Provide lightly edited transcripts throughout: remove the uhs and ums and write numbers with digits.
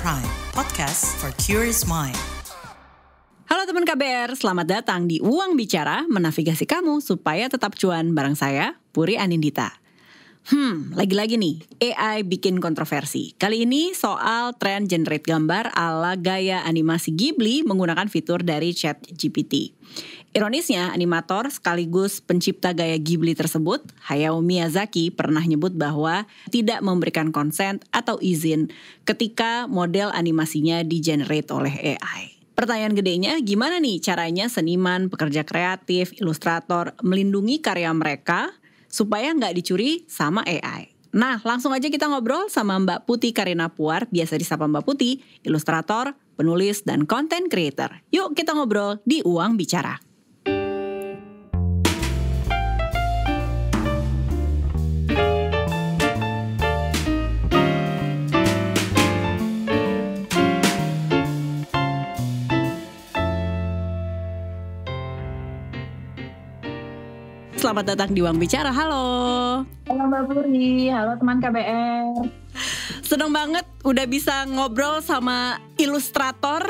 Prime, podcast for curious mind. Halo teman KBR, selamat datang di Uang Bicara, menavigasi kamu supaya tetap cuan bareng saya, Puri Anindita. Lagi-lagi nih, AI bikin kontroversi. Kali ini soal tren generate gambar ala gaya animasi Ghibli menggunakan fitur dari ChatGPT. Ironisnya, animator sekaligus pencipta gaya Ghibli tersebut, Hayao Miyazaki, pernah nyebut bahwa tidak memberikan konsen atau izin ketika model animasinya di-generate oleh AI. Pertanyaan gedenya, gimana nih caranya seniman, pekerja kreatif, ilustrator melindungi karya mereka supaya nggak dicuri sama AI? Nah, langsung aja kita ngobrol sama Mbak Putih Karina Puar, biasa disapa Mbak Putih, ilustrator, penulis, dan content creator. Yuk kita ngobrol di Uang Bicara. Selamat datang di Uang Bicara, halo. Halo Mbak Puri, halo teman KBR. Seneng banget udah bisa ngobrol sama ilustrator.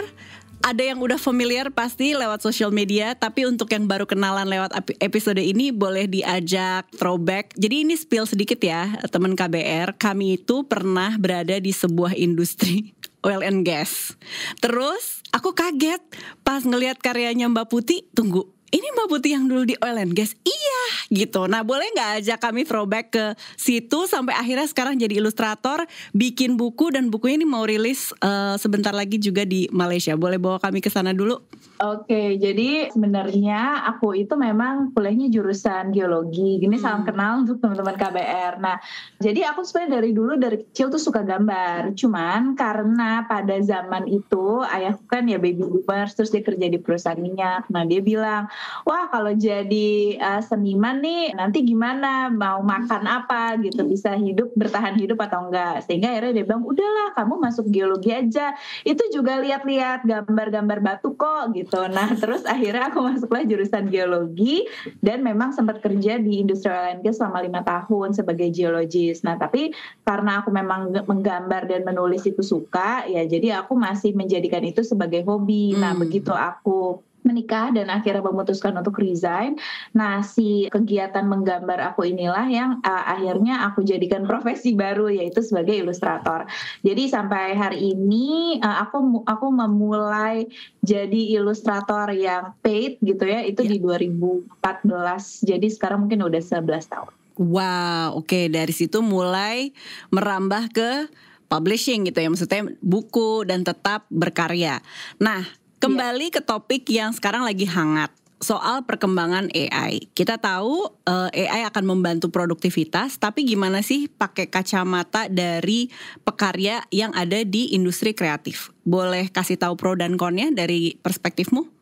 Ada yang udah familiar pasti lewat social media, tapi untuk yang baru kenalan lewat episode ini boleh diajak throwback. Jadi ini spill sedikit ya teman KBR, kami itu pernah berada di sebuah industri oil and gas. Terus aku kaget pas ngelihat karyanya Mbak Putih, tunggu. Ini Mbak Putih yang dulu di oil and gas? Iya gitu. Nah boleh gak ajak kami throwback ke situ sampai akhirnya sekarang jadi ilustrator, bikin buku, dan bukunya ini mau rilis sebentar lagi juga di Malaysia. Boleh bawa kami ke sana dulu? Oke, jadi sebenarnya aku itu memang kuliahnya jurusan geologi. Gini salam kenal untuk teman-teman KBR. Nah, jadi aku sebenarnya dari kecil tuh suka gambar. Cuman karena pada zaman itu ayahku kan ya baby boomers, terus dia kerja di perusahaan minyak. Nah, dia bilang, wah kalau jadi seniman nih nanti gimana, mau makan apa gitu, bisa bertahan hidup atau enggak. Sehingga akhirnya dia bilang, udahlah kamu masuk geologi aja, itu juga lihat-lihat gambar-gambar batu kok gitu. Nah terus akhirnya aku masuklah jurusan geologi dan memang sempat kerja di industri oil and gas selama 5 tahun sebagai geologis. Nah tapi karena aku memang menggambar dan menulis itu suka, ya jadi aku masih menjadikan itu sebagai hobi. Nah begitu aku menikah dan akhirnya memutuskan untuk resign. Nah, si kegiatan menggambar aku inilah yang akhirnya aku jadikan profesi baru, yaitu sebagai ilustrator. Jadi sampai hari ini aku memulai jadi ilustrator yang paid gitu ya, itu di 2014. Jadi sekarang mungkin udah 11 tahun. Wow, oke. Dari situ mulai merambah ke publishing gitu ya, maksudnya buku dan tetap berkarya. Nah, kembali ke topik yang sekarang lagi hangat, soal perkembangan AI. Kita tahu AI akan membantu produktivitas, tapi gimana sih pakai kacamata dari pekarya yang ada di industri kreatif? Boleh kasih tahu pro dan konnya dari perspektifmu?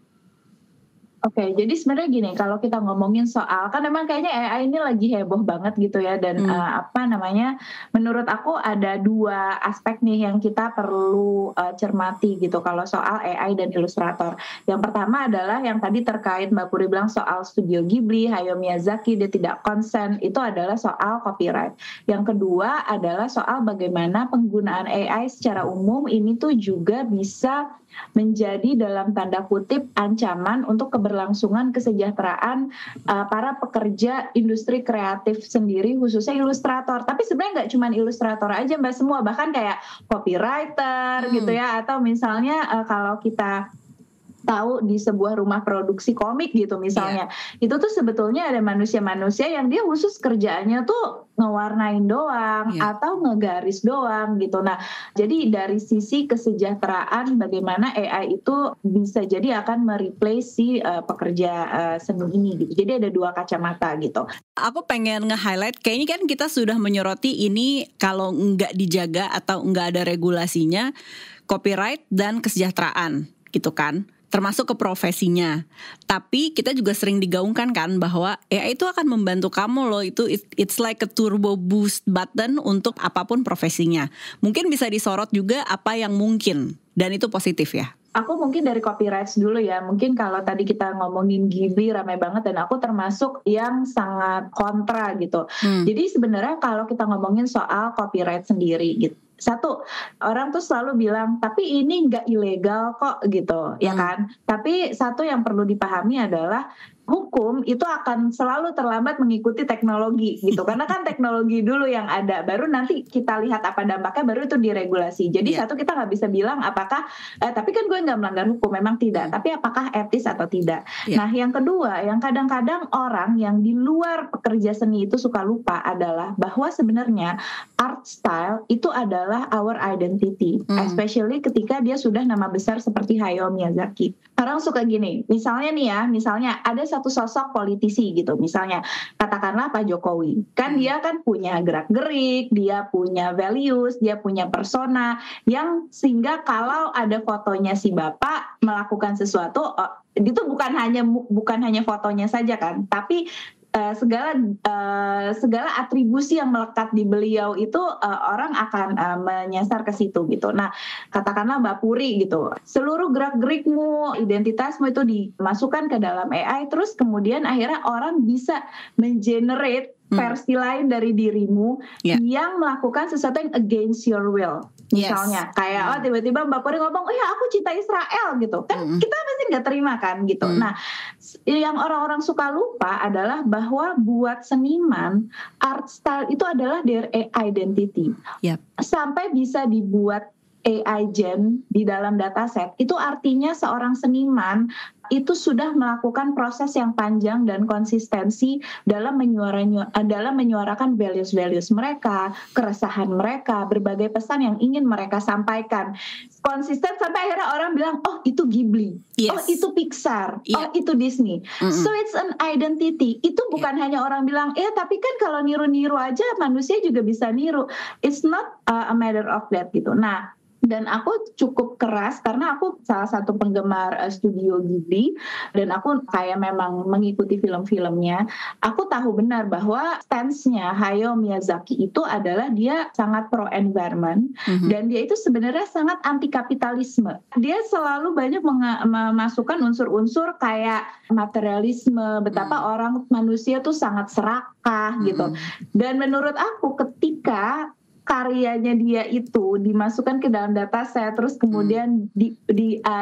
Oke, jadi sebenarnya gini, kalau kita ngomongin soal, kan memang kayaknya AI ini lagi heboh banget gitu ya, dan menurut aku ada 2 aspek nih yang kita perlu cermati gitu kalau soal AI dan ilustrator. Yang pertama adalah yang tadi terkait Mbak Puri bilang soal studio Ghibli, Hayao Miyazaki, dia tidak konsen, itu adalah soal copyright. Yang kedua adalah soal bagaimana penggunaan AI secara umum ini tuh juga bisa menjadi dalam tanda kutip ancaman untuk keberlangsungan kesejahteraan para pekerja industri kreatif sendiri, khususnya ilustrator. Tapi sebenarnya nggak cuma ilustrator aja Mbak, semua, bahkan kayak copywriter gitu ya, atau misalnya kalau kita tahu di sebuah rumah produksi komik gitu misalnya, itu tuh sebetulnya ada manusia-manusia yang dia khusus kerjaannya tuh ngewarnain doang atau ngegaris doang gitu. Nah, jadi dari sisi kesejahteraan bagaimana AI itu bisa jadi akan mereplace si pekerja seni ini gitu. Jadi ada 2 kacamata gitu. Aku pengen nge-highlight, kayaknya kan kita sudah menyoroti ini kalau nggak dijaga atau nggak ada regulasinya, copyright dan kesejahteraan gitu kan, termasuk ke profesinya. Tapi kita juga sering digaungkan kan bahwa AI itu akan membantu kamu loh, itu it's like a turbo boost button untuk apapun profesinya. Mungkin bisa disorot juga apa yang mungkin, dan itu positif ya. Aku mungkin dari copyright dulu ya. Mungkin kalau tadi kita ngomongin Ghibli ramai banget, dan aku termasuk yang sangat kontra gitu. Jadi sebenarnya kalau kita ngomongin soal copyright sendiri gitu, satu, orang tuh selalu bilang, tapi ini nggak ilegal kok gitu, ya kan? Tapi satu yang perlu dipahami adalah hukum itu akan selalu terlambat mengikuti teknologi gitu. Karena kan teknologi dulu yang ada, baru nanti kita lihat apa dampaknya, baru itu diregulasi. Jadi satu, kita nggak bisa bilang apakah, tapi kan gue nggak melanggar hukum, memang tidak. Tapi apakah etis atau tidak. Nah yang kedua, yang kadang-kadang orang yang di luar pekerja seni itu suka lupa adalah bahwa sebenarnya art style itu adalah our identity. Especially ketika dia sudah nama besar seperti Hayao Miyazaki. Orang suka gini, misalnya nih ya, misalnya ada satu sosok politisi gitu, misalnya katakanlah Pak Jokowi, kan dia kan punya gerak-gerik, dia punya values, dia punya persona, yang sehingga kalau ada fotonya si Bapak melakukan sesuatu, itu bukan hanya fotonya saja kan, tapi segala atribusi yang melekat di beliau itu orang akan menyasar ke situ gitu. Nah, katakanlah Mbak Puri gitu, seluruh gerak-gerikmu, identitasmu itu dimasukkan ke dalam AI, terus kemudian akhirnya orang bisa mengenerate versi lain dari dirimu yang melakukan sesuatu yang against your will. Misalnya kayak tiba-tiba Mbak Puri ngomong, oh ya aku cinta Israel gitu kan, kita pasti nggak terima kan gitu. Nah yang orang-orang suka lupa adalah bahwa buat seniman, art style itu adalah their identity. Sampai bisa dibuat AI gen di dalam dataset, itu artinya seorang seniman itu sudah melakukan proses yang panjang dan konsistensi dalam menyuarakan values mereka, keresahan mereka, berbagai pesan yang ingin mereka sampaikan. Konsisten sampai akhirnya orang bilang, oh itu Ghibli, oh itu Pixar, oh itu Disney. So it's an identity. Itu bukan hanya orang bilang, tapi kan kalau niru-niru aja manusia juga bisa niru. It's not a matter of that gitu. Nah, dan aku cukup keras karena aku salah satu penggemar studio Ghibli dan aku kayak memang mengikuti film-filmnya. Aku tahu benar bahwa stance-nya Hayao Miyazaki itu adalah dia sangat pro environment dan dia itu sebenarnya sangat anti kapitalisme. Dia selalu banyak memasukkan unsur-unsur kayak materialisme, betapa orang manusia tuh sangat serakah gitu. Dan menurut aku ketika karyanya dia itu dimasukkan ke dalam dataset, terus kemudian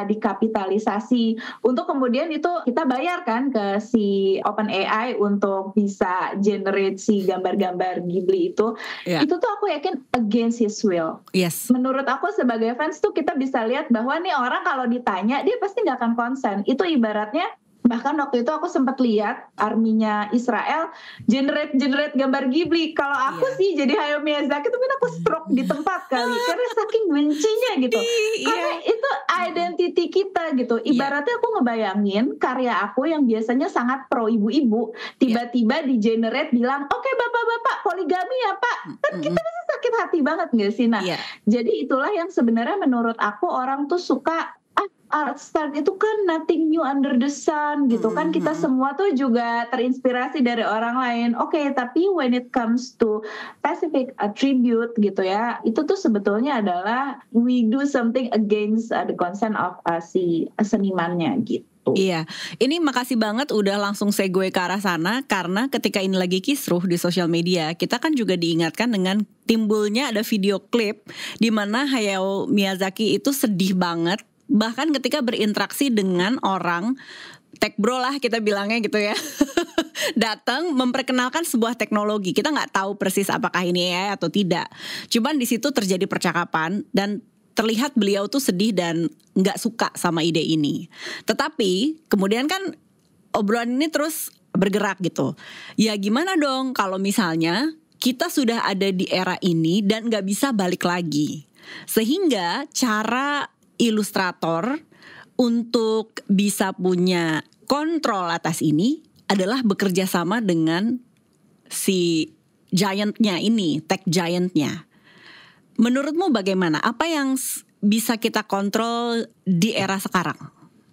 dikapitalisasi untuk kemudian itu kita bayarkan ke si OpenAI untuk bisa generate si gambar-gambar Ghibli itu. Itu tuh aku yakin against his will. Menurut aku sebagai fans tuh kita bisa lihat bahwa nih orang kalau ditanya dia pasti nggak akan konsen. Itu ibaratnya, bahkan waktu itu aku sempat lihat arminya Israel generate gambar Ghibli. Kalau aku sih jadi Hayao Miyazaki tuh aku stroke di tempat kali karena saking bencinya gitu. Karena itu identity kita gitu. Ibaratnya aku ngebayangin karya aku yang biasanya sangat pro ibu-ibu tiba-tiba di generate bilang, oke, bapak-bapak poligami ya Pak. Kan kita pasti sakit hati banget gak sih? Nah, jadi itulah yang sebenarnya menurut aku orang tuh suka art style itu kan nothing new under the sun gitu kan, kita semua tuh juga terinspirasi dari orang lain. Tapi when it comes to specific attribute gitu ya, itu tuh sebetulnya adalah we do something against the consent of si senimannya gitu. Iya, ini makasih banget udah langsung segue ke arah sana, karena ketika ini lagi kisruh di sosial media, kita kan juga diingatkan dengan timbulnya ada video klip di mana Hayao Miyazaki itu sedih banget. Bahkan ketika berinteraksi dengan orang tech bro lah kita bilangnya gitu ya, datang memperkenalkan sebuah teknologi. Kita nggak tahu persis apakah ini AI atau tidak. Cuman di situ terjadi percakapan dan terlihat beliau tuh sedih dan nggak suka sama ide ini. Tetapi kemudian kan obrolan ini terus bergerak gitu. Ya gimana dong kalau misalnya kita sudah ada di era ini dan nggak bisa balik lagi. Sehingga cara ilustrator untuk bisa punya kontrol atas ini adalah bekerja sama dengan si giant-nya ini, tech giant-nya. Menurutmu bagaimana? Apa yang bisa kita kontrol di era sekarang?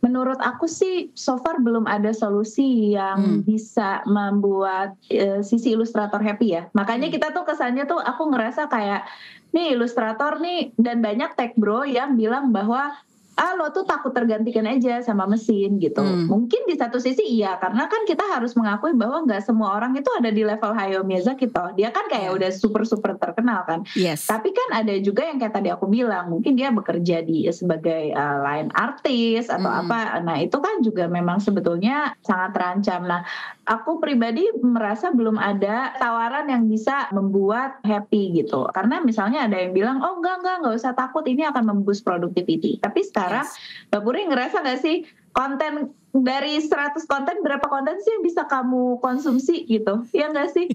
Menurut aku sih so far belum ada solusi yang bisa membuat sisi ilustrator happy ya. Makanya kita tuh kesannya tuh aku ngerasa kayak nih ilustrator nih dan banyak tech bro yang bilang bahwa lo tuh takut tergantikan aja sama mesin gitu. Mungkin di satu sisi iya, karena kan kita harus mengakui bahwa nggak semua orang itu ada di level Hayao Miyazaki toh. Dia kan kayak udah super terkenal kan. Yes. Tapi kan ada juga yang kayak tadi aku bilang, mungkin dia bekerja sebagai line artist atau apa. Nah itu kan juga memang sebetulnya sangat terancam. Nah aku pribadi merasa belum ada tawaran yang bisa membuat happy gitu. Karena misalnya ada yang bilang, oh enggak usah takut, ini akan memboost productivity. Tapi sekarang Mbak Puri ngerasa gak sih konten dari 100 konten berapa konten sih yang bisa kamu konsumsi gitu? Ya gak sih?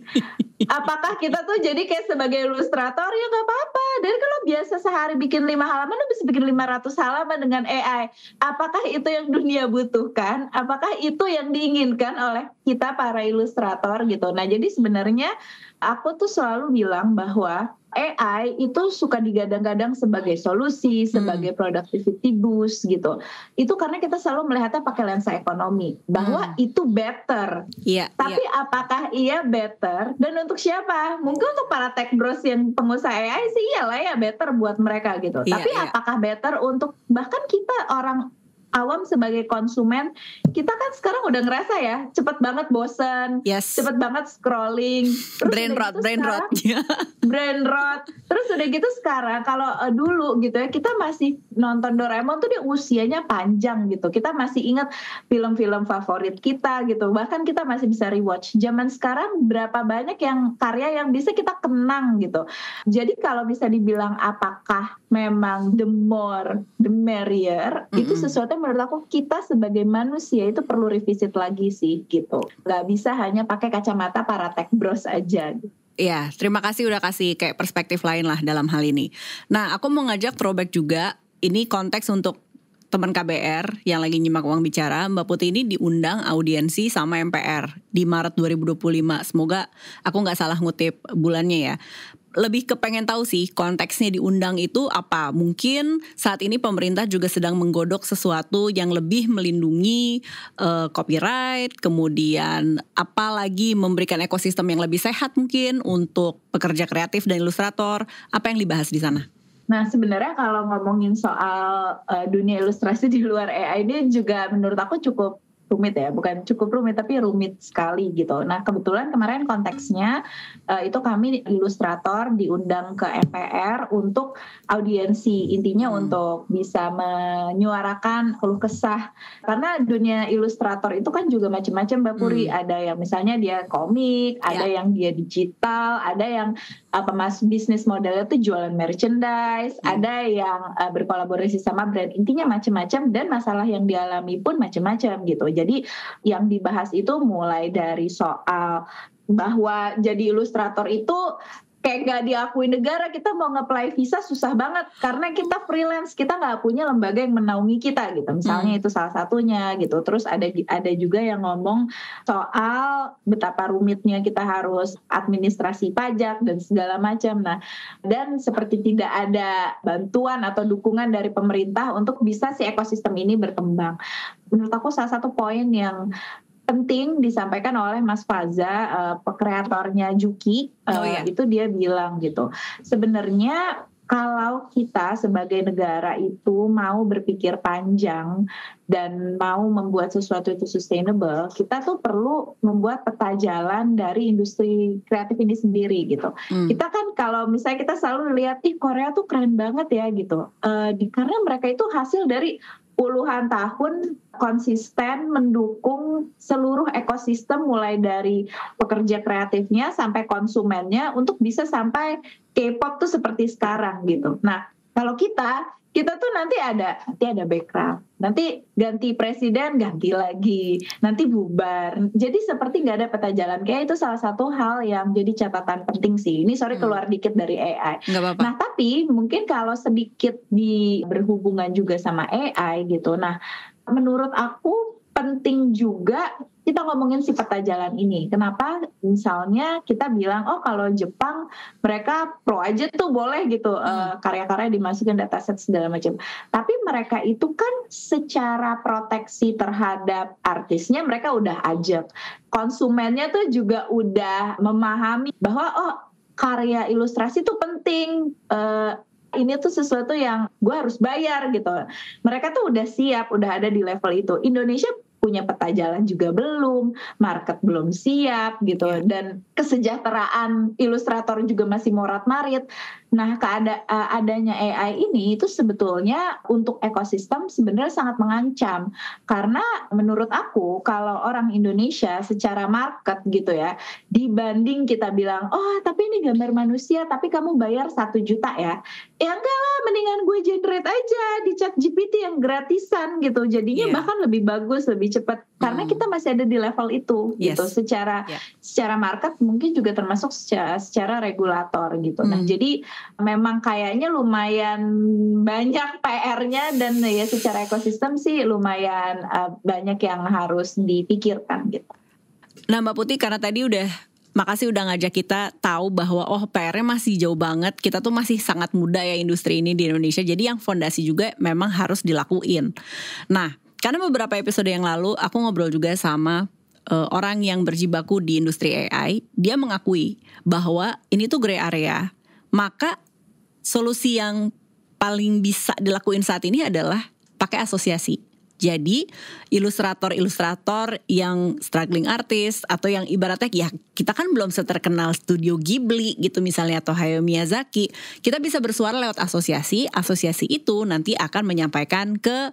Apakah kita tuh jadi kayak sebagai ilustrator ya gak apa-apa. Dari kalau biasa sehari bikin 5 halaman lu bisa bikin 500 halaman dengan AI. Apakah itu yang dunia butuhkan? Apakah itu yang diinginkan oleh kita para ilustrator gitu? Nah jadi sebenarnya aku tuh selalu bilang bahwa AI itu suka digadang-gadang sebagai solusi, sebagai productivity boost gitu. Itu karena kita selalu melihatnya pakai lensa ekonomi, bahwa itu better. Tapi apakah iya better? Dan untuk siapa? Mungkin untuk para tech bros yang pengusaha AI sih iyalah ya better buat mereka gitu. Tapi apakah better untuk bahkan kita orang awam sebagai konsumen, kita kan sekarang udah ngerasa ya cepet banget bosen, cepet banget scrolling, terus brain rot. Terus udah gitu sekarang kalau dulu gitu ya kita masih nonton Doraemon tuh dia usianya panjang gitu, kita masih ingat film-film favorit kita gitu, bahkan kita masih bisa rewatch. Zaman sekarang berapa banyak yang karya yang bisa kita kenang gitu. Jadi kalau bisa dibilang apakah memang the more the merrier, itu sesuatu yang menurut aku kita sebagai manusia itu perlu revisit lagi sih gitu. Gak bisa hanya pakai kacamata para tech bros aja gitu. Iya, terima kasih udah kasih kayak perspektif lain lah dalam hal ini. Nah, aku mau ngajak throwback juga. Ini konteks untuk teman KBR yang lagi nyimak Uang Bicara. Mbak Putih ini diundang audiensi sama MPR di Maret 2025. Semoga aku gak salah ngutip bulannya ya. Lebih kepengen tahu sih konteksnya diundang itu apa. Mungkin saat ini pemerintah juga sedang menggodok sesuatu yang lebih melindungi copyright, kemudian apalagi memberikan ekosistem yang lebih sehat mungkin untuk pekerja kreatif dan ilustrator. Apa yang dibahas di sana? Nah sebenarnya kalau ngomongin soal dunia ilustrasi di luar AI ini juga menurut aku cukup rumit ya, bukan cukup rumit tapi rumit sekali gitu. Nah kebetulan kemarin konteksnya itu kami ilustrator diundang ke MPR untuk audiensi, intinya untuk bisa menyuarakan keluh kesah, karena dunia ilustrator itu kan juga macam-macam Mbak Puri. Ada yang misalnya dia komik, ada yang dia digital, ada yang bisnis modelnya tuh jualan merchandise, ada yang berkolaborasi sama brand, intinya macam-macam, dan masalah yang dialami pun macam-macam gitu. Jadi yang dibahas itu mulai dari soal bahwa jadi ilustrator itu kayak gak diakui negara, kita mau nge-apply visa susah banget karena kita freelance, kita gak punya lembaga yang menaungi kita gitu, misalnya itu salah satunya gitu. Terus ada juga yang ngomong soal betapa rumitnya kita harus administrasi pajak dan segala macam. Nah, dan seperti tidak ada bantuan atau dukungan dari pemerintah untuk bisa si ekosistem ini berkembang. Menurut aku salah satu poin yang penting disampaikan oleh Mas Faza, kreatornya Juki, itu dia bilang gitu, sebenarnya kalau kita sebagai negara itu mau berpikir panjang dan mau membuat sesuatu itu sustainable, kita tuh perlu membuat peta jalan dari industri kreatif ini sendiri gitu. Kita kan kalau misalnya kita selalu lihat, Korea tuh keren banget ya gitu, karena mereka itu hasil dari puluhan tahun konsisten mendukung seluruh ekosistem mulai dari pekerja kreatifnya sampai konsumennya untuk bisa sampai K-pop tuh seperti sekarang gitu. Nah, kalau kita tuh nanti ada background, nanti ganti presiden, ganti lagi, nanti bubar. Jadi seperti nggak ada peta jalan. Kayak itu salah satu hal yang jadi catatan penting sih. Ini keluar dikit dari AI. Nah tapi mungkin kalau sedikit berhubungan juga sama AI gitu. Nah menurut aku penting juga kita ngomongin si peta jalan ini. Kenapa misalnya kita bilang, kalau Jepang mereka pro aja tuh boleh gitu, karya-karya dimasukin dataset segala macam. Tapi mereka itu kan secara proteksi terhadap artisnya mereka udah ajak. Konsumennya tuh juga udah memahami bahwa karya ilustrasi tuh penting. ini tuh sesuatu yang gue harus bayar gitu. Mereka tuh udah siap, udah ada di level itu. Indonesia punya peta jalan juga belum, market belum siap gitu, dan kesejahteraan ilustrator juga masih morat-marit. Nah, adanya AI ini itu sebetulnya untuk ekosistem sebenarnya sangat mengancam, karena menurut aku kalau orang Indonesia secara market gitu ya, dibanding kita bilang, oh tapi ini gambar manusia tapi kamu bayar 1 juta ya enggak lah, mendingan gue generate aja di ChatGPT yang gratisan gitu, jadinya bahkan lebih bagus, lebih cepat, karena kita masih ada di level itu gitu. Secara market mungkin juga termasuk secara regulator gitu. Nah, jadi memang kayaknya lumayan banyak PR-nya, dan ya secara ekosistem sih lumayan banyak yang harus dipikirkan gitu. Nah, Mbak Putih, karena tadi makasih udah ngajak kita tahu bahwa PR-nya masih jauh banget. Kita tuh masih sangat muda ya industri ini di Indonesia. Jadi yang fondasi juga memang harus dilakuin. Nah, karena beberapa episode yang lalu aku ngobrol juga sama orang yang berjibaku di industri AI. Dia mengakui bahwa ini tuh gray area. Maka solusi yang paling bisa dilakuin saat ini adalah pakai asosiasi. Jadi ilustrator-ilustrator yang struggling artist atau yang ibaratnya ya kita kan belum seterkenal Studio Ghibli gitu misalnya atau Hayao Miyazaki, kita bisa bersuara lewat asosiasi. Asosiasi itu nanti akan menyampaikan ke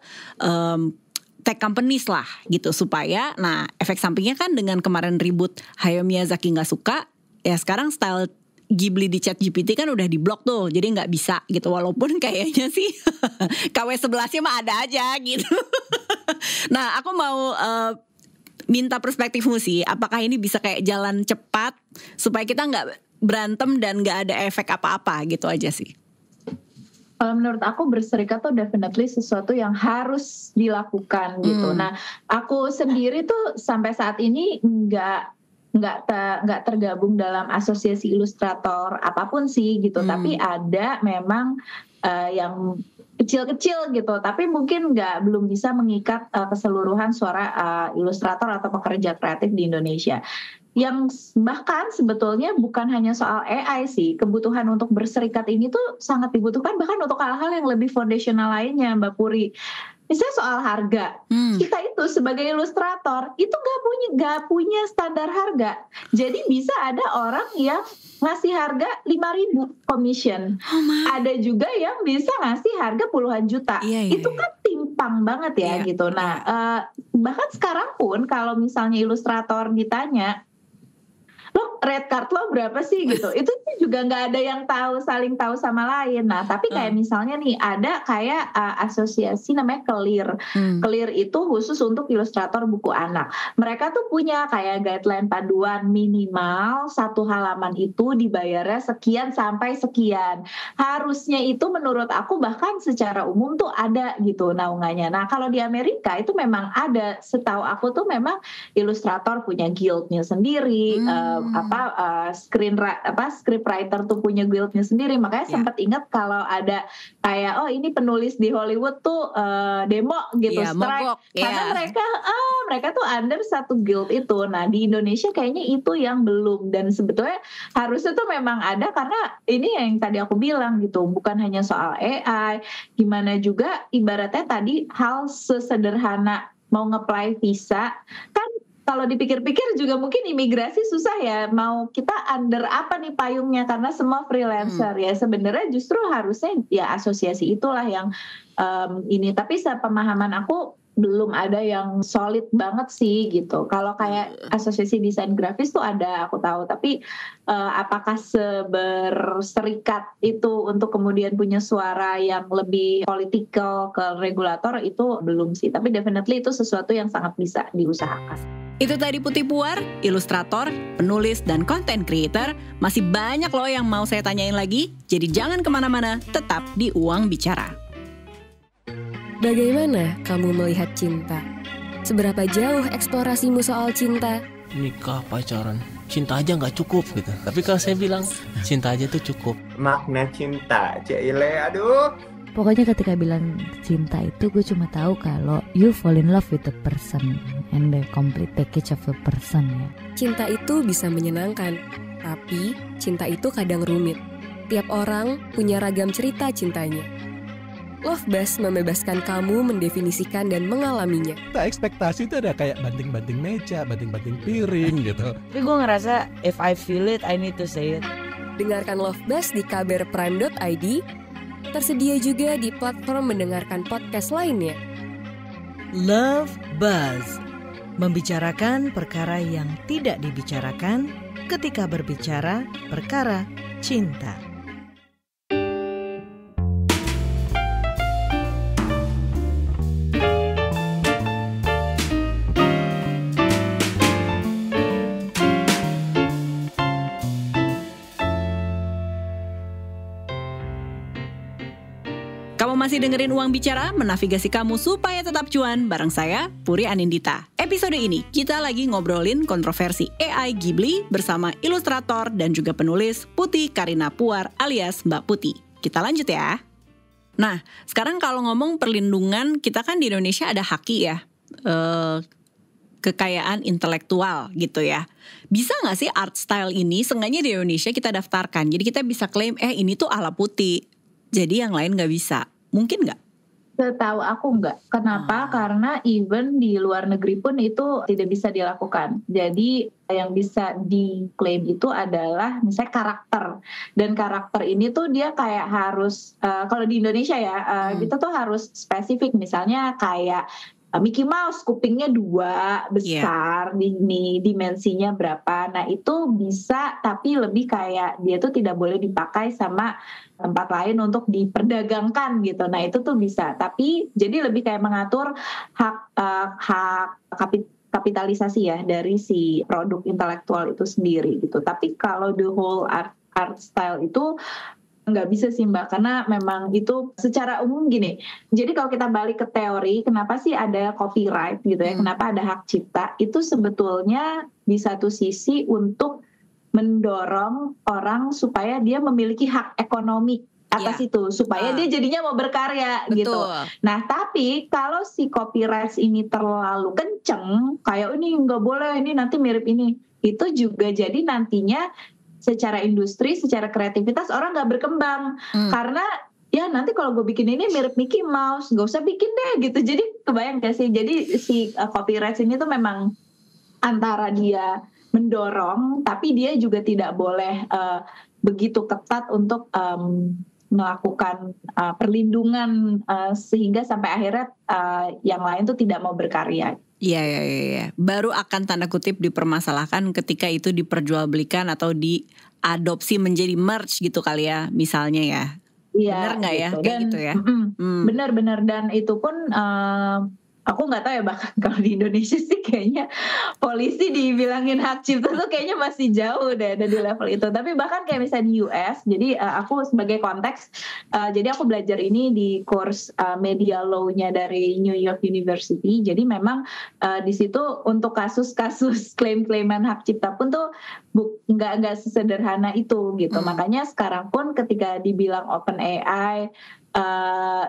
tech companies lah gitu, supaya nah efek sampingnya kan dengan kemarin ribut Hayao Miyazaki nggak suka, ya sekarang style Ghibli di ChatGPT kan udah diblok tuh, jadi nggak bisa gitu. Walaupun kayaknya sih KW11-nya mah ada aja gitu. Nah, aku mau minta perspektifmu sih, apakah ini bisa kayak jalan cepat supaya kita nggak berantem dan nggak ada efek apa-apa gitu aja sih. Menurut aku berserikat tuh definitely sesuatu yang harus dilakukan gitu. Nah, aku sendiri tuh sampai saat ini nggak tergabung dalam asosiasi ilustrator apapun sih gitu, tapi ada memang yang kecil-kecil gitu, tapi mungkin belum bisa mengikat keseluruhan suara ilustrator atau pekerja kreatif di Indonesia. Yang bahkan sebetulnya bukan hanya soal AI sih, kebutuhan untuk berserikat ini tuh sangat dibutuhkan bahkan untuk hal-hal yang lebih foundational lainnya, Mbak Puri. Misalnya soal harga, kita itu sebagai ilustrator itu nggak punya standar harga. Jadi bisa ada orang yang ngasih harga 5.000 commission, ada juga yang bisa ngasih harga puluhan juta. Itu kan timpang banget ya gitu. Nah, bahkan sekarang pun kalau misalnya ilustrator ditanya, lo red card lo berapa sih gitu, itu juga nggak ada yang saling tahu sama lain. Nah, tapi kayak misalnya nih ada kayak asosiasi namanya Clear. Clear itu khusus untuk ilustrator buku anak. Mereka tuh punya kayak guideline panduan minimal 1 halaman itu dibayarnya sekian sampai sekian. Harusnya itu menurut aku bahkan secara umum tuh ada gitu naungannya. Nah, kalau di Amerika itu memang ada, setahu aku tuh memang ilustrator punya guildnya sendiri. Scriptwriter tuh punya guildnya sendiri. Makanya sempat ingat kalau ada kayak ini penulis di Hollywood tuh demo gitu, strike, karena mereka tuh under satu guild itu. Nah, di Indonesia kayaknya itu yang belum, dan sebetulnya harusnya tuh memang ada, karena ini yang tadi aku bilang gitu, bukan hanya soal AI, gimana juga ibaratnya tadi hal sesederhana mau nge-apply visa kan. Kalau dipikir-pikir juga mungkin imigrasi susah ya, mau kita under apa nih payungnya, karena semua freelancer ya. Sebenarnya justru harusnya ya asosiasi itulah yang ini, tapi sepemahaman aku belum ada yang solid banget sih gitu. Kalau kayak asosiasi desain grafis tuh ada, aku tahu, tapi apakah berserikat itu untuk kemudian punya suara yang lebih politikal ke regulator, itu belum sih. Tapi definitely itu sesuatu yang sangat bisa diusahakan. Itu tadi Putih Puar, ilustrator, penulis, dan content creator. Masih banyak loh yang mau saya tanyain lagi. Jadi jangan kemana-mana, tetap di Uang Bicara. Bagaimana kamu melihat cinta? Seberapa jauh eksplorasimu soal cinta? Nikah, pacaran, cinta aja nggak cukup gitu. Tapi kalau saya bilang cinta aja tuh cukup. Makna cinta, Cile, aduh. Pokoknya ketika bilang cinta itu gue cuma tahu kalau you fall in love with the person and the complete package of the person ya. Cinta itu bisa menyenangkan, tapi cinta itu kadang rumit. Tiap orang punya ragam cerita cintanya. Love Buzz membebaskan kamu mendefinisikan dan mengalaminya. Ekspektasi itu ada kayak banting-banting meja, banting-banting piring gitu. Tapi gue ngerasa if I feel it, I need to say it. Dengarkan Love Buzz di kbrprime.id. Tersedia juga di platform mendengarkan podcast lainnya. Love Buzz, membicarakan perkara yang tidak dibicarakan ketika berbicara perkara cinta. Kamu masih dengerin Uang Bicara, menavigasi kamu supaya tetap cuan bareng saya, Puri Anindita. Episode ini kita lagi ngobrolin kontroversi AI Ghibli bersama ilustrator dan juga penulis Putih Karina Puar alias Mbak Putih. Kita lanjut ya. Nah, sekarang kalau ngomong perlindungan, kita kan di Indonesia ada HAKI ya, kekayaan intelektual gitu ya. Bisa gak sih art style ini seenggaknya di Indonesia kita daftarkan? Jadi kita bisa klaim, ini tuh ala Putih. Jadi yang lain gak bisa. Mungkin nggak? Setahu aku nggak. Kenapa? Karena even di luar negeri pun itu tidak bisa dilakukan. Jadi yang bisa diklaim itu adalah misalnya karakter. Dan karakter ini tuh dia kayak harus, kalau di Indonesia ya, kita tuh harus spesifik. Misalnya kayak Mickey Mouse kupingnya 2 besar, ini dimensinya berapa. Nah itu bisa, tapi lebih kayak dia tuh tidak boleh dipakai sama tempat lain untuk diperdagangkan gitu. Nah itu tuh bisa, tapi jadi lebih kayak mengatur hak kapitalisasi ya dari si produk intelektual itu sendiri gitu. Tapi kalau the whole art style itu nggak bisa sih Mbak, karena memang itu secara umum gini. Jadi kalau kita balik ke teori, kenapa sih ada copyright gitu ya, kenapa ada hak cipta, itu sebetulnya di satu sisi untuk mendorong orang supaya dia memiliki hak ekonomi atas itu, supaya dia jadinya mau berkarya. Betul. Gitu. Nah tapi kalau si copyright ini terlalu kenceng, kayak ini nggak boleh, ini nanti mirip ini, itu juga jadi nantinya secara industri, secara kreativitas orang nggak berkembang. Karena ya nanti kalau gue bikin ini mirip Mickey Mouse, nggak usah bikin deh gitu. Jadi kebayang gak sih? Jadi si copyright ini tuh memang antara dia mendorong, tapi dia juga tidak boleh begitu ketat untuk melakukan perlindungan sehingga sampai akhirnya yang lain tuh tidak mau berkarya. Iya. Baru akan tanda kutip dipermasalahkan ketika itu diperjualbelikan atau diadopsi menjadi merch gitu kali ya, misalnya ya. Iya. Bener nggak ya? Kayak gitu ya. Benar. Dan itu pun aku nggak tahu ya, bahkan kalau di Indonesia sih kayaknya polisi dibilangin hak cipta tuh kayaknya masih jauh deh dari level itu. Tapi bahkan kayak misalnya di US, jadi aku sebagai konteks, jadi aku belajar ini di course media law-nya dari New York University. Jadi memang di situ untuk kasus-kasus klaim-klaiman hak cipta pun tuh nggak sesederhana itu gitu. Makanya sekarang pun ketika dibilang OpenAI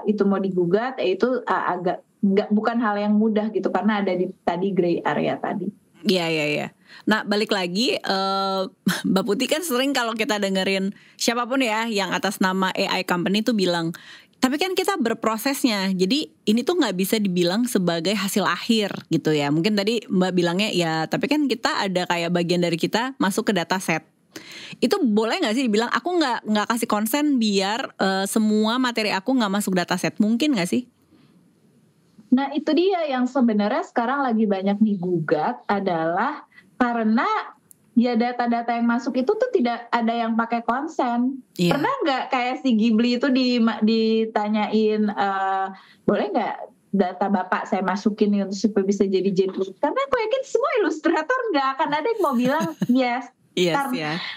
itu mau digugat, itu agak bukan hal yang mudah gitu, karena ada di tadi gray area tadi. Iya. Nah balik lagi, Mbak Putih kan sering kalau kita dengerin siapapun ya yang atas nama AI company tuh bilang, tapi kan kita berprosesnya, jadi ini tuh nggak bisa dibilang sebagai hasil akhir gitu ya. Mungkin tadi Mbak bilangnya ya, tapi kan kita ada kayak bagian dari kita masuk ke dataset. Itu boleh nggak sih dibilang aku nggak kasih konsen biar semua materi aku nggak masuk dataset? Mungkin nggak sih? Nah itu dia yang sebenarnya sekarang lagi banyak digugat, adalah karena ya data-data yang masuk itu tuh tidak ada yang pakai konsen. Pernah nggak kayak si Ghibli itu ditanyain, boleh nggak data bapak saya masukin supaya bisa jadi jadwal? Karena aku yakin semua ilustrator nggak akan ada yang mau bilang yes. Yes.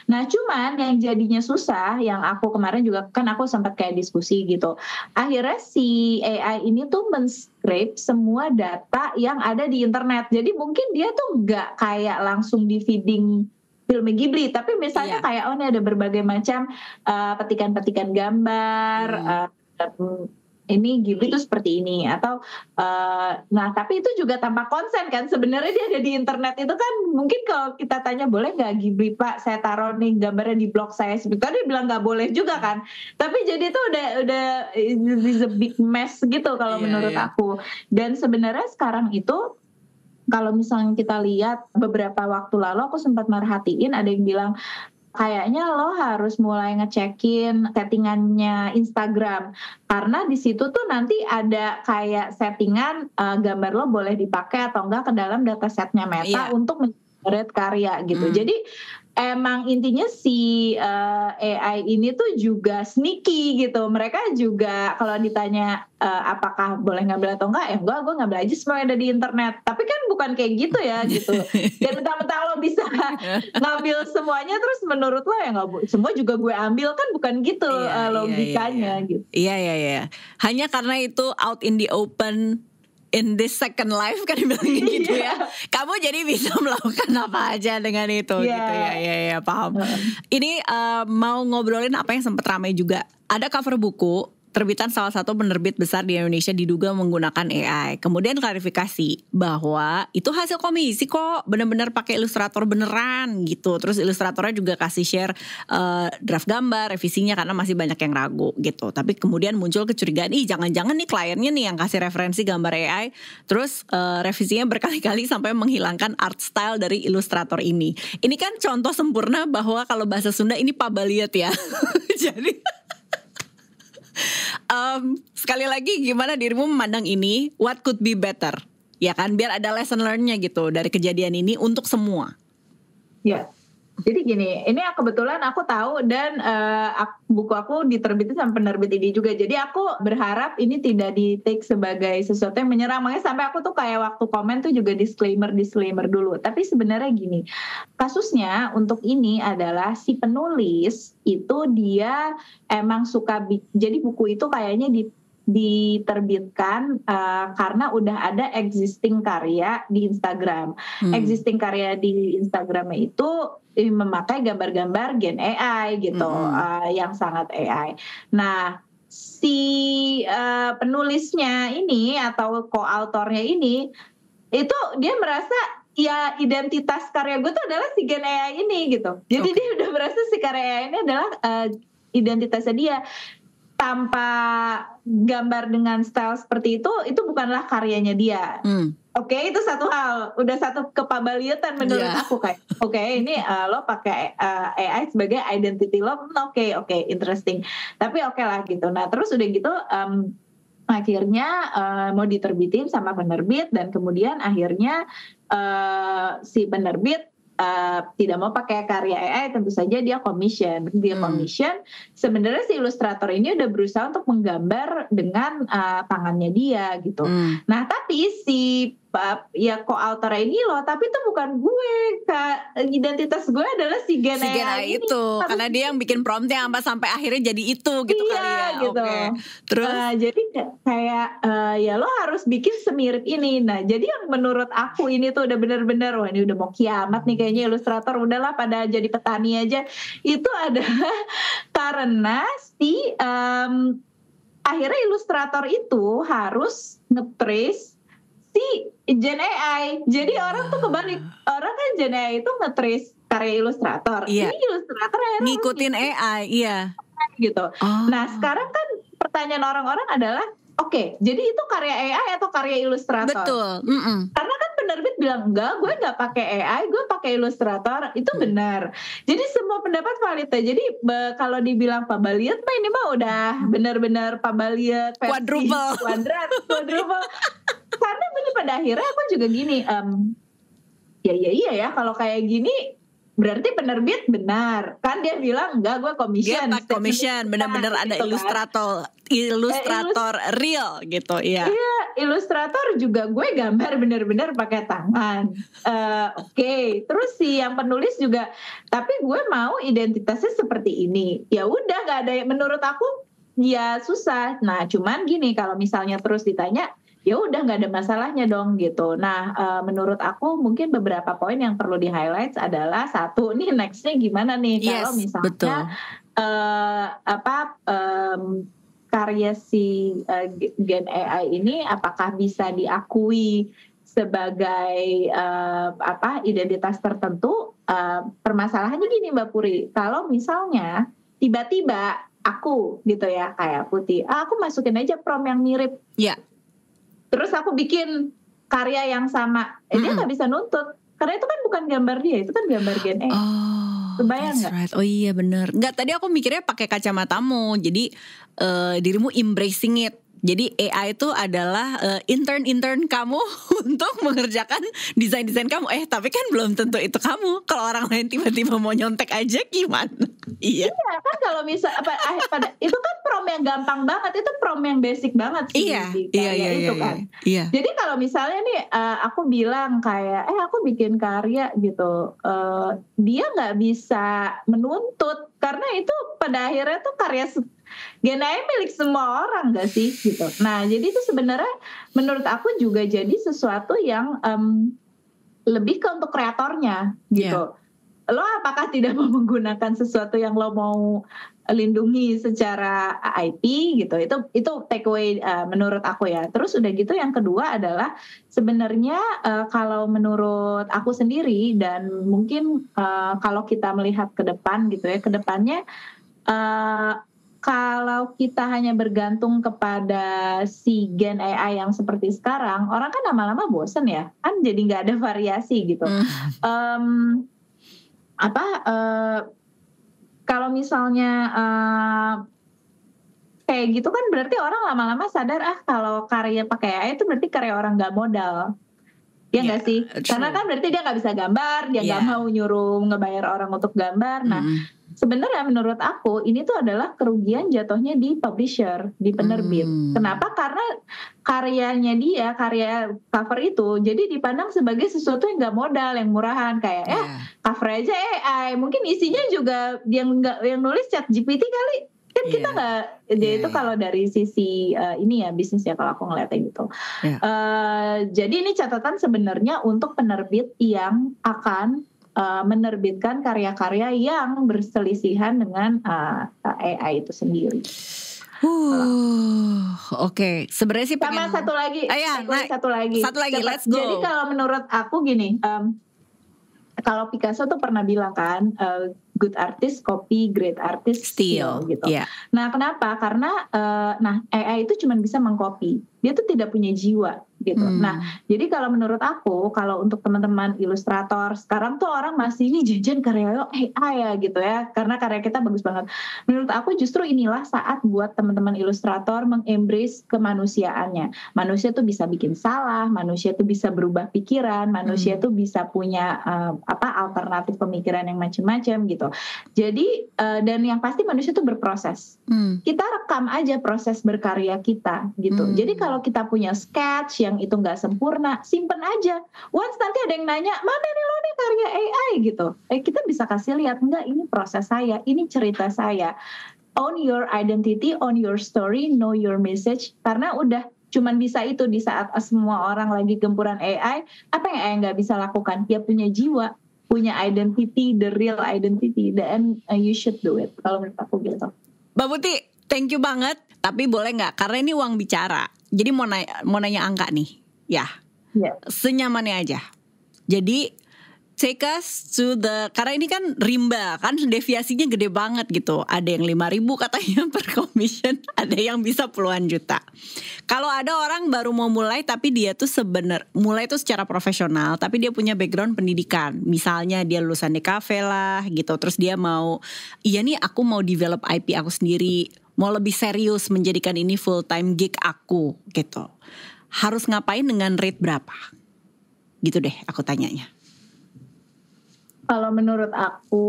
Nah cuman yang jadinya susah, yang aku kemarin juga kan aku sempat kayak diskusi gitu, akhirnya si AI ini tuh men-scrape semua data yang ada di internet. Jadi mungkin dia tuh nggak kayak langsung di feeding film Ghibli, tapi misalnya kayak ini ada berbagai macam petikan-petikan gambar, ini Ghibli itu seperti ini atau nah tapi itu juga tanpa konsen kan sebenarnya dia ada di internet itu kan mungkin kalau kita tanya boleh nggak Ghibli Pak saya taruh nih gambarnya di blog saya sebetulnya dia bilang nggak boleh juga kan tapi jadi itu udah is a big mess gitu kalau menurut aku dan sebenarnya sekarang itu kalau misalnya kita lihat beberapa waktu lalu aku sempat merhatiin ada yang bilang kayaknya lo harus mulai ngecekin settingannya Instagram karena di situ tuh nanti ada kayak settingan gambar lo boleh dipakai atau enggak ke dalam datasetnya Meta untuk mengenerate karya gitu. Jadi emang intinya si AI ini tuh juga sneaky gitu. Mereka juga kalau ditanya apakah boleh ngambil atau enggak, ya enggak, gue ngambil aja semua yang ada di internet. Tapi kan bukan kayak gitu ya gitu. Dan mentang-mentang lo bisa ngambil semuanya terus menurut lo ya nggak semua juga gue ambil kan bukan gitu logikanya gitu. Iya. Hanya karena itu out in the open. In this second life kan dibilangin gitu ya. Kamu jadi bisa melakukan apa aja dengan itu gitu ya. Ya paham. Ini mau ngobrolin apa yang sempat ramai juga. Ada cover buku terbitan salah satu penerbit besar di Indonesia diduga menggunakan AI. Kemudian klarifikasi bahwa itu hasil komisi kok, benar-benar pakai ilustrator beneran gitu. Terus ilustratornya juga kasih share draft gambar, revisinya karena masih banyak yang ragu gitu. Tapi kemudian muncul kecurigaan, jangan-jangan nih kliennya nih yang kasih referensi gambar AI. Terus revisinya berkali-kali sampai menghilangkan art style dari ilustrator ini. Ini kan contoh sempurna bahwa kalau bahasa Sunda ini pabaliet ya. Jadi sekali lagi gimana dirimu memandang ini? What could be better? Ya kan, biar ada lesson learn-nya gitu dari kejadian ini untuk semua. Ya, jadi gini, ini kebetulan aku tahu dan buku aku diterbitin sama penerbit ini juga. Jadi aku berharap ini tidak di-take sebagai sesuatu yang menyerang. Makanya sampai aku tuh kayak waktu komen tuh juga disclaimer dulu. Tapi sebenarnya gini, kasusnya untuk ini adalah si penulis itu dia emang suka, jadi buku itu kayaknya diterbitkan karena udah ada existing karya di Instagram. Existing karya di Instagramnya itu memakai gambar-gambar gen AI gitu, yang sangat AI. Nah, si penulisnya ini atau co-autornya ini, itu dia merasa ya identitas karya gue tuh adalah si gen AI ini gitu. Jadi dia udah merasa si karya AI ini adalah identitasnya dia. Tanpa gambar dengan style seperti itu bukanlah karyanya dia. Oke, itu satu hal. Udah satu kepabaliatan menurut aku kayak. Oke, ini lo pakai AI sebagai identity lo. Oke, interesting. Tapi oke lah gitu. Nah, terus udah gitu akhirnya mau diterbitin sama penerbit dan kemudian akhirnya si penerbit tidak mau pakai karya AI, tentu saja dia commission. Sebenarnya si ilustrator ini udah berusaha untuk menggambar dengan tangannya dia gitu. Nah tapi si ya co-autor ini loh, tapi itu bukan gue, identitas gue adalah si gen AI itu ini. Karena dia yang bikin promptnya sampai akhirnya jadi itu gitu kali ya. Gitu. Terus jadi kayak ya lo harus bikin semirip ini. Nah jadi yang menurut aku ini tuh udah benar-benar wah ini udah mau kiamat nih kayaknya ilustrator, udahlah pada jadi petani aja. Itu adalah karena si akhirnya ilustrator itu harus nge-trace si gen AI. Jadi orang tuh kebalik. Orang kan gen AI itu nge-trace karya ilustrator. Ini ilustrator ngikutin AI, gitu. Nah, sekarang kan pertanyaan orang-orang adalah oke, jadi itu karya AI atau karya ilustrator? Betul. Karena kan penerbit bilang enggak, gue nggak pakai AI, gue pakai ilustrator. Itu benar. Jadi semua pendapat valid. Jadi kalau dibilang pabaliet mah ini mah udah benar-benar pabaliet versi quadruple. Karena bener pada akhirnya aku juga gini, iya ya kalau kayak gini berarti penerbit benar kan, dia bilang enggak, gue commission. Dia commission, benar-benar ada gitu ilustrator real gitu. Iya, ilustrator juga gue gambar benar-benar pakai tangan. Oke. Terus si yang penulis juga, tapi gue mau identitasnya seperti ini. Ya udah, nggak ada. Menurut aku ya susah. Nah cuman gini, kalau misalnya terus ditanya, ya udah nggak ada masalahnya dong gitu. Nah menurut aku mungkin beberapa poin yang perlu di highlight adalah satu, nih nextnya gimana nih kalau misalnya karya si Gen AI ini apakah bisa diakui sebagai identitas tertentu? Permasalahannya gini Mbak Puri, kalau misalnya tiba-tiba aku gitu ya kayak Putih, aku masukin aja prompt yang mirip, terus aku bikin karya yang sama, dia nggak bisa nuntut karena itu kan bukan gambar dia, itu kan gambar Gen AI. Kebayang nggak? Right. Oh iya bener. Nggak, tadi aku mikirnya pakai kacamatamu. Jadi dirimu embracing it. Jadi AI itu adalah intern kamu untuk mengerjakan desain-desain kamu. Tapi kan belum tentu itu kamu. Kalau orang lain tiba-tiba mau nyontek aja gimana? Iya kan kalau misal itu kan prompt yang gampang banget, itu prompt yang basic banget sih di karya itu kan. Iya. Jadi kalau misalnya nih aku bilang kayak aku bikin karya gitu, dia nggak bisa menuntut karena itu pada akhirnya tuh karya Gen AI milik semua orang gak sih gitu. Nah jadi itu sebenarnya menurut aku juga jadi sesuatu yang lebih ke untuk kreatornya gitu. Lo apakah tidak mau menggunakan sesuatu yang lo mau lindungi secara IP gitu. Itu take away menurut aku ya. Terus udah gitu yang kedua adalah sebenarnya kalau menurut aku sendiri dan mungkin kalau kita melihat ke depan gitu ya, ke depannya kalau kita hanya bergantung kepada si Gen AI yang seperti sekarang, orang kan lama-lama bosen ya, kan jadi nggak ada variasi gitu. Kalau misalnya kayak gitu kan berarti orang lama-lama sadar kalau karya pakai AI itu berarti karya orang nggak modal. Ya nggak sih? Karena kan berarti dia nggak bisa gambar, dia nggak mau nyuruh ngebayar orang untuk gambar. Nah, sebenarnya menurut aku ini tuh adalah kerugian jatuhnya di publisher, di penerbit. Kenapa? Karena karyanya dia, karya cover itu jadi dipandang sebagai sesuatu yang nggak modal, yang murahan kayak cover aja AI. Mungkin isinya juga yang nulis ChatGPT kali. Kan kita nggak, jadi itu kalau dari sisi ini ya bisnis ya kalau aku ngeliatnya gitu. Jadi ini catatan sebenarnya untuk penerbit yang akan menerbitkan karya-karya yang berselisihan dengan AI itu sendiri. Oke. Sebenarnya sih sama satu lagi, satu lagi, let's go. Jadi kalau menurut aku gini, kalau Picasso tuh pernah bilang kan, good artist copy, great artist steal gitu. Nah kenapa? Karena AI itu cuma bisa mengcopy, dia tuh tidak punya jiwa gitu. Nah jadi kalau menurut aku, kalau untuk teman-teman ilustrator sekarang tuh orang masih ini jajan karya AI ya gitu ya, karena karya kita bagus banget. Menurut aku justru inilah saat buat teman-teman ilustrator mengembrace kemanusiaannya. Manusia tuh bisa bikin salah, manusia tuh bisa berubah pikiran, manusia tuh bisa punya alternatif pemikiran yang macam-macam gitu. Jadi dan yang pasti manusia tuh berproses. Kita rekam aja proses berkarya kita gitu. Jadi kalau kita punya sketch yang itu nggak sempurna, simpen aja. Once nanti ada yang nanya, mana nih lo nih karya AI gitu. Kita bisa kasih lihat, enggak ini proses saya, ini cerita saya. Own your identity, own your story, know your message. Karena udah cuman bisa itu di saat semua orang lagi gempuran AI. Apa yang AI nggak bisa lakukan? Dia punya jiwa, punya identity, the real identity, then you should do it. Kalau menurut aku gitu. Mbak Putih, thank you banget. Tapi boleh nggak? Karena ini uang bicara. Jadi mau nanya angka nih, senyamannya aja. Jadi take us to karena ini kan rimba, kan deviasinya gede banget gitu. Ada yang 5.000 katanya per commission, ada yang bisa puluhan juta. Kalau ada orang baru mau mulai tapi dia tuh mulai tuh secara profesional, tapi dia punya background pendidikan. Misalnya dia lulusan DKV lah gitu, terus dia mau, aku mau develop IP aku sendiri, mau lebih serius menjadikan ini full time gig aku gitu. Harus ngapain dengan rate berapa? Gitu deh aku tanyanya. Kalau menurut aku,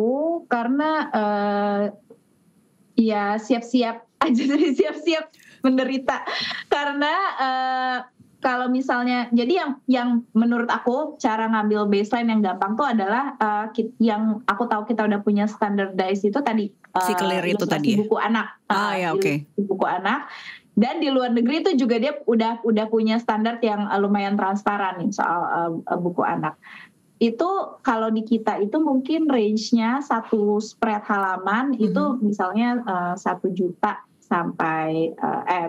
karena siap-siap aja, siap-siap menderita. Karena kalau misalnya, jadi yang menurut aku cara ngambil baseline yang gampang tuh adalah yang aku tahu kita udah punya standardize itu tadi. Si clear itu tadi. Buku anak. Buku anak. Dan di luar negeri itu juga dia udah punya standar yang lumayan transparan nih soal buku anak. Itu kalau di kita itu mungkin range-nya satu spread halaman itu misalnya 1 juta sampai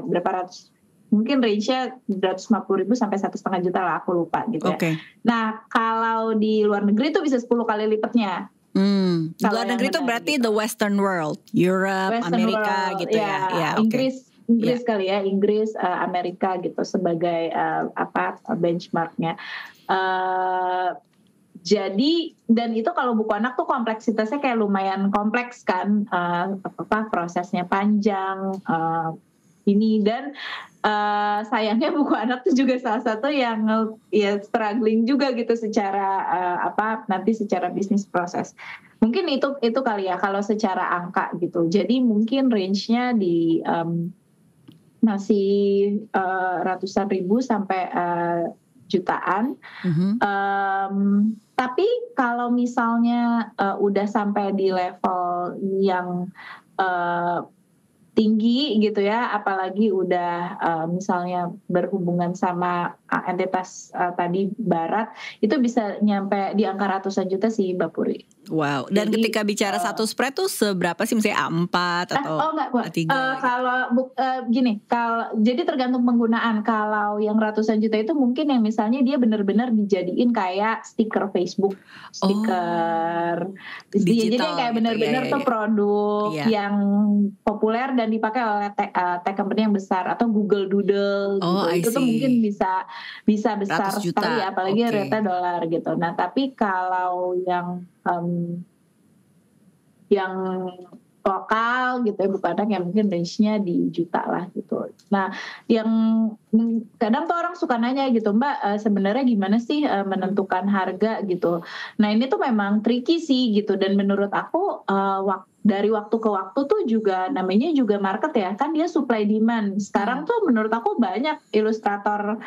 berapa ratus, mungkin range-nya 250.000 sampai 1,5 juta lah, aku lupa gitu ya. Nah kalau di luar negeri itu bisa 10 kali lipatnya. Di luar negeri itu berarti the Western world, Europe, Amerika world, gitu ya. Inggris kali ya, Inggris, Amerika gitu sebagai benchmarknya. Jadi dan itu kalau buku anak tuh kompleksitasnya kayak lumayan kompleks kan, prosesnya panjang ini, dan sayangnya buku anak tuh juga salah satu yang ya struggling juga gitu secara nanti secara bisnis proses. Mungkin itu kali ya kalau secara angka gitu. Jadi mungkin range-nya di masih ratusan ribu sampai jutaan. Tapi kalau misalnya udah sampai di level yang tinggi gitu ya, apalagi udah misalnya berhubungan sama entitas tadi barat, itu bisa nyampe di angka ratusan juta sih Mbak Puri. Wow. Dan jadi, ketika bicara satu spread tuh seberapa sih, misalnya A4 atau A3? Kalau gini, jadi tergantung penggunaan. Kalau yang ratusan juta itu mungkin yang misalnya dia benar-benar dijadiin kayak stiker Facebook, stiker digital, jadi kayak benar-benar tuh produk yang populer dan dipakai oleh tech company yang besar, atau Google Doodle gitu. Itu tuh mungkin bisa besar sekali, apalagi rate dolar gitu. Nah tapi kalau yang lokal gitu ya, bukan anak, yang mungkin range-nya di juta lah gitu. Nah yang kadang tuh orang suka nanya gitu, Mbak sebenarnya gimana sih menentukan harga gitu. Nah ini tuh memang tricky sih gitu, dan menurut aku dari waktu ke waktu tuh juga namanya juga market ya, kan dia supply demand. Sekarang tuh menurut aku banyak ilustrator,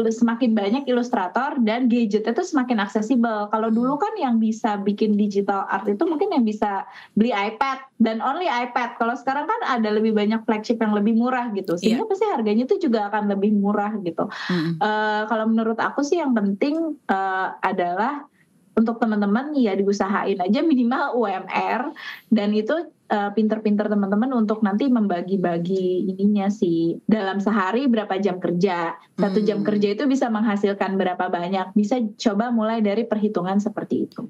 semakin banyak ilustrator, dan gadgetnya tuh semakin aksesibel. Kalau dulu kan yang bisa bikin digital art itu mungkin yang bisa beli iPad dan only iPad. Kalau sekarang kan ada lebih banyak flagship yang lebih murah gitu, sehingga pasti harganya tuh juga akan lebih murah gitu. Kalau menurut aku sih yang penting adalah untuk teman-teman ya diusahain aja minimal UMR, dan itu pinter-pinter teman-teman untuk nanti membagi-bagi ininya sih, dalam sehari berapa jam kerja, 1 jam kerja itu bisa menghasilkan berapa banyak, bisa coba mulai dari perhitungan seperti itu.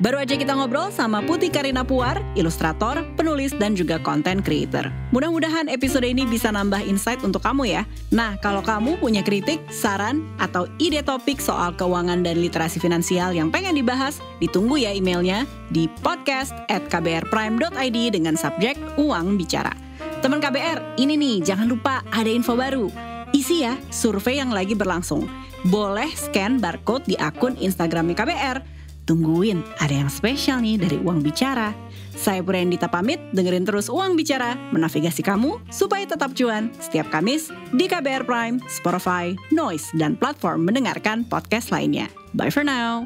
Baru aja kita ngobrol sama Putih Karina Puar, ilustrator, penulis, dan juga content creator. Mudah-mudahan episode ini bisa nambah insight untuk kamu ya. Nah, kalau kamu punya kritik, saran, atau ide topik soal keuangan dan literasi finansial yang pengen dibahas, ditunggu ya emailnya di podcast@kbrprime.id dengan subjek Uang Bicara. Teman KBR, ini nih, jangan lupa ada info baru. Isi ya survei yang lagi berlangsung. Boleh scan barcode di akun Instagramnya KBR. Tungguin, ada yang spesial nih dari Uang Bicara. Saya Puri Anindita pamit, dengerin terus Uang Bicara, menavigasi kamu supaya tetap cuan setiap Kamis di KBR Prime, Spotify, Noise, dan platform mendengarkan podcast lainnya. Bye for now.